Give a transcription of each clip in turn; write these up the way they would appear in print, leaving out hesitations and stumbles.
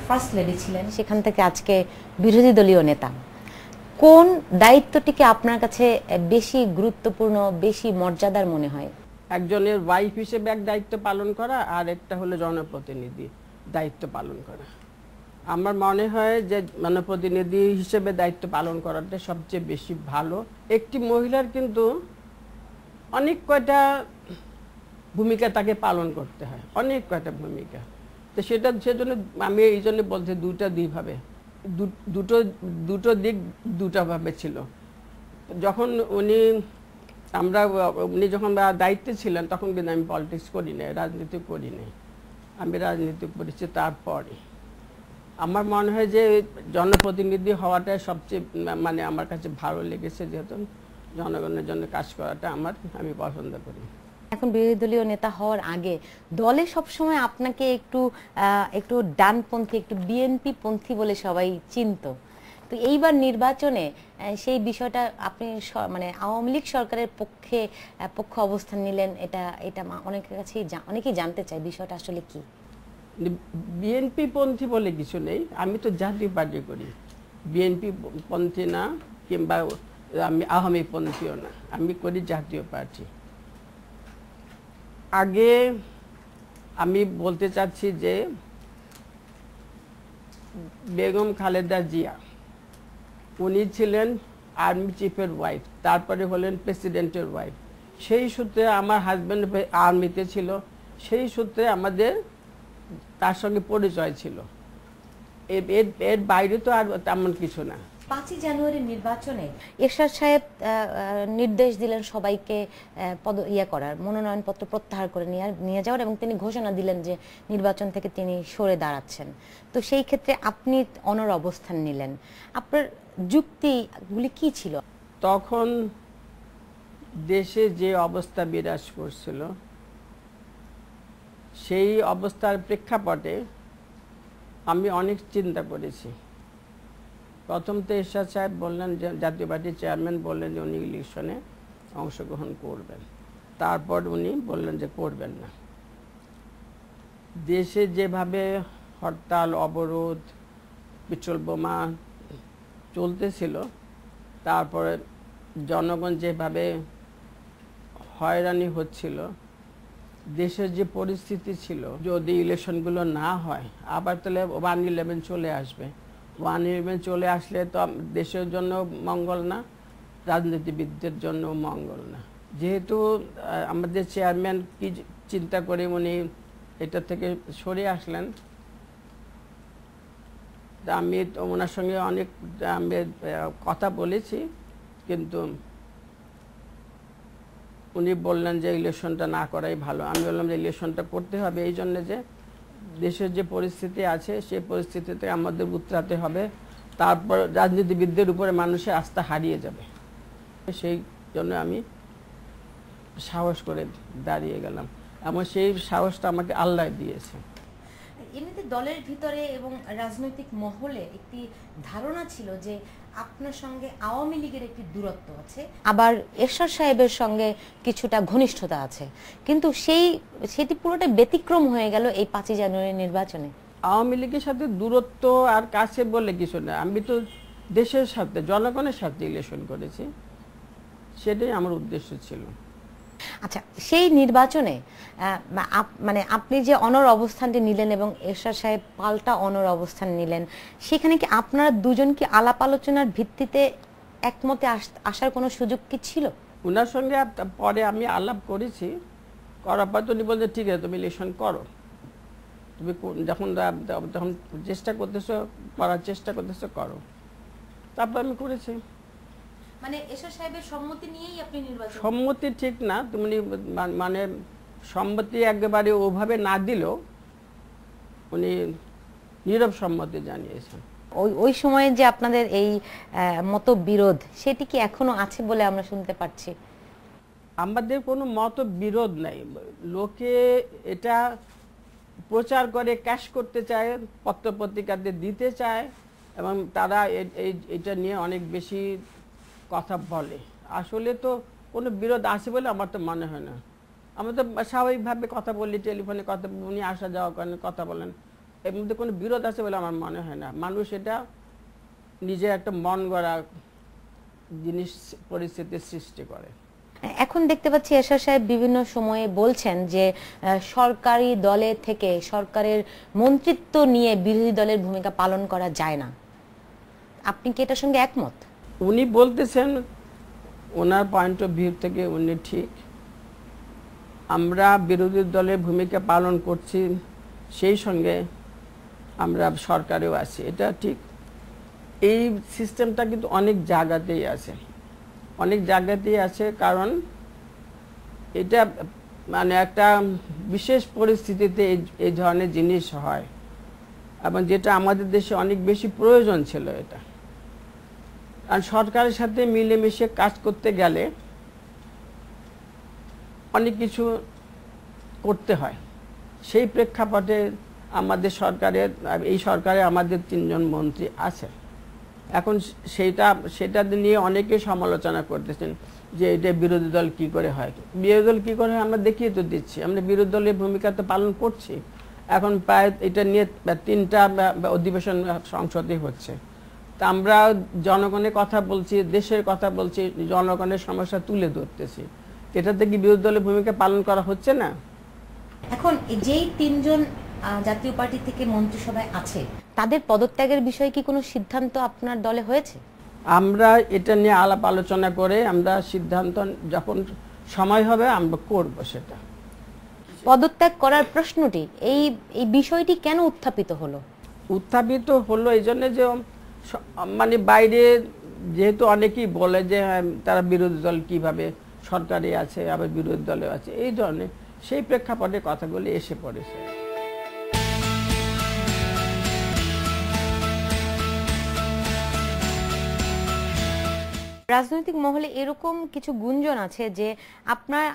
First lady ছিলেন, সেখান থেকে আজকে বিরোধী দলীয় নেতা, কোন দায়িত্বটিকে আপনার কাছে বেশি গুরুত্বপূর্ণ, বেশি মর্যাদার মনে হয়? একজনের ওয়াইফ হিসেবে এক দায়িত্ব পালন করা, আর একটা হলো জনপ্রতিনিধি দায়িত্ব পালন করা। আমার মনে হয় যে জনপ্রতিনিধি হিসেবে দায়িত্ব পালন করাটা সবচেয়ে বেশি ভালো। একটি মহিলার কিন্তু অনেক কয়টা ভূমিকা তাকে পালন করতে হয়, অনেক কয়টা ভূমিকা। তো সেজন্য আমি এই জন্য বলছি দুইভাবে, দুটো দিক দুটোভাবে ছিল। যখন উনি যখন দায়িত্বে ছিলেন তখন কিন্তু আমি পলিটিক্স করি নাই, রাজনীতি করি নাই। আমি রাজনীতি করেছি তারপরে। আমার মনে হয় যে জনপ্রতিনিধি হওয়াটাই সবচেয়ে আমার কাছে ভালো লেগেছে, যেহেতু জনগণের জন্য কাজ করাটা আমি পছন্দ করি। এখন বিরোধী দলীয় নেতা হওয়ার আগে দলে সবসময় আপনাকে একটু ডানপন্থী, একটু বিএনপি পন্থী বলে সবাই চিনত। তো এইবার নির্বাচনে সেই বিষয়টা আপনি আওয়ামী লীগ সরকারের পক্ষ অবস্থান নিলেন, এটা অনেকের কাছেই অনেকেই জানতে চায় বিষয়টা আসলে কি। বিএনপি পন্থী বলে কিছু নেই, আমি তো জাতীয় পার্টি করি। বিএনপি পন্থী না, কিংবা আমি আওয়ামী পন্থীও না, আমি করি জাতীয় পার্টি। আগে আমি বলতে চাচ্ছি যে বেগম খালেদা জিয়া উনি ছিলেন আর্মি চিফের ওয়াইফ, তারপরে হলেন প্রেসিডেন্টের ওয়াইফ। সেই সূত্রে আমার হাজব্যান্ড আর্মিতে ছিল, সেই সূত্রে আমাদের তার সঙ্গে পরিচয় ছিল। এর বাইরে তো আর তেমন কিছু না। 5ই জানুয়ারি নির্বাচনে এরশাদ সাহেব নির্দেশ দিলেন সবাইকে করার, মনোনয়নপত্র প্রত্যাহার করে নিয়ে যাওয়ার, এবং তিনি ঘোষণা দিলেন যে নির্বাচন থেকে তিনি সরে দাঁড়াচ্ছেন। তো সেই ক্ষেত্রে আপনি অনড় অবস্থান নিলেন, আপনার যুক্তিগুলি কি ছিল? তখন দেশে যে অবস্থা বিরাজ করছিল, সেই অবস্থার প্রেক্ষাপটে আমি অনেক চিন্তা করেছি। প্রথম তো এরশাদ সাহেব বললেন, যে জাতীয় পার্টির চেয়ারম্যান বললেন যে উনি ইলেকশনে অংশগ্রহণ করবেন। তারপর উনি বললেন যে করবেন না। দেশে যেভাবে হরতাল, অবরোধ, পেট্রোল বোমা চলতেছিল, তারপরে জনগণ যেভাবে হয়রানি হচ্ছিল, দেশের যে পরিস্থিতি ছিল, যদি ইলেকশনগুলো না হয় আবার তাহলে 1/11 চলে আসবে। 1/11 চলে আসলে তো দেশের জন্য মঙ্গল না, রাজনীতিবিদদের জন্য মঙ্গল না। যেহেতু আমাদের চেয়ারম্যান কি চিন্তা করে উনি এটা থেকে সরে আসলেন, আমি ওনার সঙ্গে অনেক কথা বলেছি, কিন্তু উনি বললেন যে ইলেকশনটা না করাই ভালো। আমি বললাম যে ইলেকশনটা করতে হবে, এই জন্য যে দেশের যে পরিস্থিতি আছে সেই পরিস্থিতিতে আমাদের উতরাতে হবে, তারপর রাজনীতিবিদদের উপরে মানুষের আস্থা হারিয়ে যাবে। সেই জন্য আমি সাহস করে দাঁড়িয়ে গেলাম, এবং সেই সাহসটা আমাকে আল্লাহ দিয়েছে। এমনিতে দলের ভিতরে এবং রাজনৈতিক মহলে একটি ধারণা ছিল যে আপনার সঙ্গে আওয়ামী লীগের একটি দূরত্ব আছে, আবার এরশাদ সাহেবের সঙ্গে কিছুটা ঘনিষ্ঠতা আছে, কিন্তু সেটি পুরোটা ব্যতিক্রম হয়ে গেল এই 5ই জানুয়ারি নির্বাচনে। আওয়ামী লীগের সাথে দূরত্ব আর কাছে বলে কিছু না, আমি তো দেশের সাথে, জনগণের সাথে ইলেকশন করেছি, সেটাই আমার উদ্দেশ্য ছিল। আচ্ছা, সেই নির্বাচনে আপনি যে অনড় অবস্থানটি নিলেন এবং এরশাদ সাহেব পাল্টা অনড় অবস্থান নিলেন, সেখানে কি আপনারা দুজন কি আলাপ আলোচনার ভিত্তিতে একমতে আসার কোনো সুযোগ কি ছিল? ওনার সঙ্গে পরে আমি আলাপ করেছি, করার পর উনি বলছেন ঠিক আছে তুমি ইলেকশন করো, তুমি যখন চেষ্টা করতেছো, করার চেষ্টা করতেছো করো। তারপর আমি করেছি। মানে এরশাদ সাহেবের সম্মতি নিয়েই আপনি নির্বাচন? সম্মতি ঠিক না, তুমি সম্মতি একেবারে ওভাবে না দিলেও উনি নীরব সম্মতি জানিয়েছেন। ওই সময়ে যে আপনাদের এই মতবিরোধ, সেটি কি এখনো আছে বলে আমরা শুনতে পাচ্ছি? আমাদের কোনো মতবিরোধ নাই, লোকে এটা প্রচার করে ক্যাশ করতে চায়, পত্রপত্রিকাতে দিতে চায়, এবং তারা এটা নিয়ে অনেক বেশি কথা বলে। আসলে তো কোনো বিরোধ আছে বলে আমার তো মনে হয় না। আমরা তো স্বাভাবিকভাবে কথা বলি, টেলিফোনে কথা, উনি আসা যাওয়া করেন, কথা বলেন, এর মধ্যে কোনো বিরোধ আছে বলে আমার মনে হয় না। মানুষ এটা নিজে একটা মন গড়া জিনিস পরিস্থিতির সৃষ্টি করে। এখন দেখতে পাচ্ছি এরশাদ সাহেব বিভিন্ন সময়ে বলছেন যে সরকারি দলে থেকে সরকারের মন্ত্রিত্ব নিয়ে বিরোধী দলের ভূমিকা পালন করা যায় না, আপনি কি এটার সঙ্গে একমত? উনি বলতেছেন ওনার পয়েন্ট অফ ভিউ থেকে উনি ঠিক। আমরা বিরোধী দলের ভূমিকা পালন করছি, সেই সঙ্গে আমরা সরকারেও আছি, এটা ঠিক। এই সিস্টেমটা কিন্তু অনেক জায়গাতেই আছে, অনেক জায়গাতেই আছে, কারণ এটা মানে একটা বিশেষ পরিস্থিতিতে এই ধরনের জিনিস হয়, এবং যেটা আমাদের দেশে অনেক বেশি প্রয়োজন ছিল এটা। আর সরকারের সাথে মিলেমিশে কাজ করতে গেলে অনেক কিছু করতে হয়। সেই প্রেক্ষাপটে আমাদের সরকারের, এই সরকারে আমাদের 3 জন মন্ত্রী আছে। এখন সেটা নিয়ে অনেকে সমালোচনা করতেছেন যে এটা বিরোধী দল কি করে হয়। বিরোধী দল কি করে হয় আমরা দেখিয়ে তো দিচ্ছি, আমরা বিরোধী দলের ভূমিকা তো পালন করছি। এখন প্রায় এটা নিয়ে 3টা অধিবেশন সংসদে হচ্ছে। তা আমরা জনগণের কথা বলছি, দেশের কথা বলছি, জনগণের সমস্যা তুলে ধরতেছি। এটাতে কি বিরোধী দলের ভূমিকা পালন করা হচ্ছে না? এখন যেই 3 জন জাতীয় পার্টি থেকে মন্ত্রিসভায় আছে, তাদের পদত্যাগের বিষয়ে কি কোনো সিদ্ধান্ত আপনার দলে হয়েছে? আমরা এটা নিয়ে আলাপ আলোচনা করে আমরা সিদ্ধান্ত যখন সময় হবে আমরা করব। সেটা পদত্যাগ করার প্রশ্নটি, এই বিষয়টি কেন উত্থাপিত হলো? উত্থাপিত হলো এই জন্য যে মানে বাইরে যেহেতু অনেকেই বলে যে তারা বিরোধী দল কিভাবে সরকারে আছে আবার বিরোধী দলে আছে, এই ধরনের সেই প্রেক্ষাপটে কথাগুলি এসে পড়েছে। রাজনৈতিক মহলে এরকম কিছু গুঞ্জন আছে যে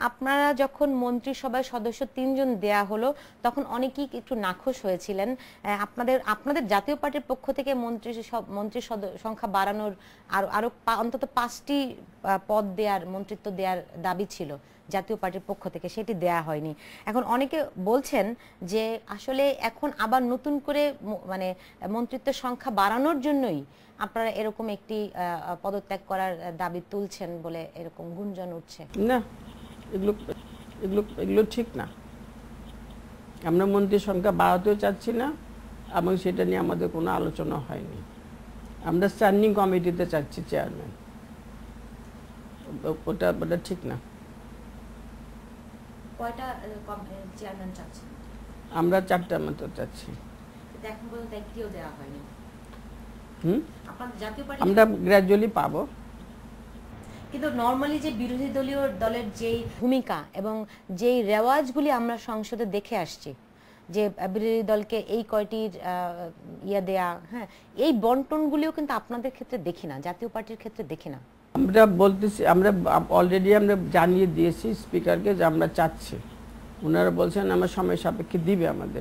আপনারা যখন মন্ত্রিসভায় সদস্য 3 জন দেয়া হলো তখন অনেকেই একটু নাখোশ হয়েছিলেন। আপনাদের জাতীয় পার্টির পক্ষ থেকে মন্ত্রী সংখ্যা বাড়ানোর আরো অন্তত 5টি পদ দেওয়ার, মন্ত্রিত্ব দেওয়ার দাবি ছিল জাতীয় পার্টির পক্ষ থেকে, সেটি দেয়া হয়নি। এখন অনেকে বলছেন যে আসলে এখন আবার নতুন করে মানে মন্ত্রিত্বের সংখ্যা বাড়ানোর জন্যই আপনারা এরকম একটি পদত্যাগ করার দাবি তুলছেন বলে এরকম গুঞ্জন উঠছে। না, এগুলো ঠিক না। আমরা মন্ত্রীর সংখ্যা বাড়াতেও চাচ্ছি না, এবং সেটা নিয়ে আমাদের কোনো আলোচনা হয়নি। আমরা স্ট্যান্ডিং কমিটিতে চাচ্ছি চেয়ারম্যান, ওটা ঠিক না। কয়টা চেয়ারম্যান চাচ্ছেন? আমরা 4টা মতো চাচ্ছি। এখন পর্যন্ত একটিও দেওয়া হয়নি। আমরা গ্র্যাজুয়ালি পাবো। কিন্তু নরমালি যে বিরোধী দলের যেই ভূমিকা এবং যেই রেওয়াজগুলি আমরা সংসদে দেখে আসছি, যে বিরোধী দলকে এই কয়টির দেয়া, হ্যাঁ, এই বন্টনগুলিও কিন্তু আপনাদের ক্ষেত্রে দেখি না, জাতীয় পার্টির ক্ষেত্রে দেখি না। আমরা বলতেছি, আমরা অলরেডি আমরা জানিয়ে দিয়েছি স্পিকারকে যে আমরা চাচ্ছি। ওনারা বলছেন আমার সময় সাপেক্ষে দিবে আমাদের।